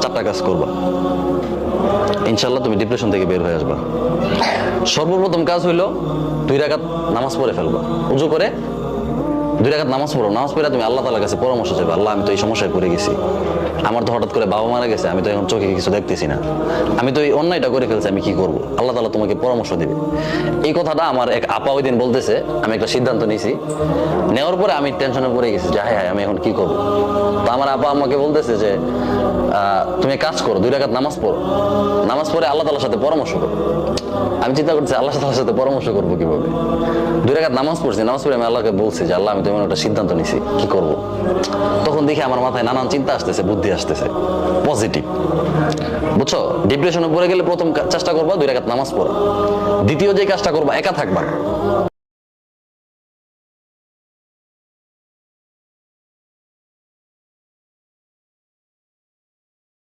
4টা কাজ করবা, ইনশাল্লাহ তুমি ডিপ্রেশন থেকে বের হয়ে আসবা। সর্বপ্রথম কাজ হইলো 2 রাকাত নামাজ পড়ে ফেলবা। উযু করে 2 রাকাত নামাজ পড়ো। নামাজ পড়ে তুমি আল্লাহ তাআলার কাছে পরামর্শ চাইবা, আল্লাহ আমি তো এই সমস্যায় পড়ে গেছি, আমার তো হঠাৎ করে বাবা মারা গেছে, আমি তো এখন চোখে কিছু দেখতেছি না, আমি তো এই অন্যায়টা করে ফেলছি, আমি কি করব? আল্লাহ তাআলা তোমাকে পরামর্শ দিবে। এই কথাটা আমার এক আপা ওই দিন বলতেছে, আমি একটা সিদ্ধান্ত নিয়েছি। নেওয়ার পরে আমি টেনশনে পড়ে গেছি যে হায় হায় আমি এখন কি করব। তো আমার আপা আমাকে বলতেছে যে তুমি কাজ করো, 2 রাকাত নামাজ পড়ো, নামাজ পড়ে আল্লাহ তাআলার সাথে পরামর্শ করো। আমি চিন্তা করছি আল্লাহ তাআলার সাথে পরামর্শ করবো কিভাবে। 2 রাকাত নামাজ পড়ছি, নামাজ পড়ে আমি আল্লাহকে বলছি যে আল্লাহ আমি তো এমন একটা সিদ্ধান্ত নিছি, কি করব। তখন দেখি আমার মাথায় নানান চিন্তা আসতেছে, বুদ্ধি আসতেছে পজিটিভ, বুঝছো? ডিপ্রেশনে পড়ে গেলে প্রথম চেষ্টা করবা 2 রাকাত নামাজ পড়া। দ্বিতীয় যে কাজটা করবা, একা থাকবা।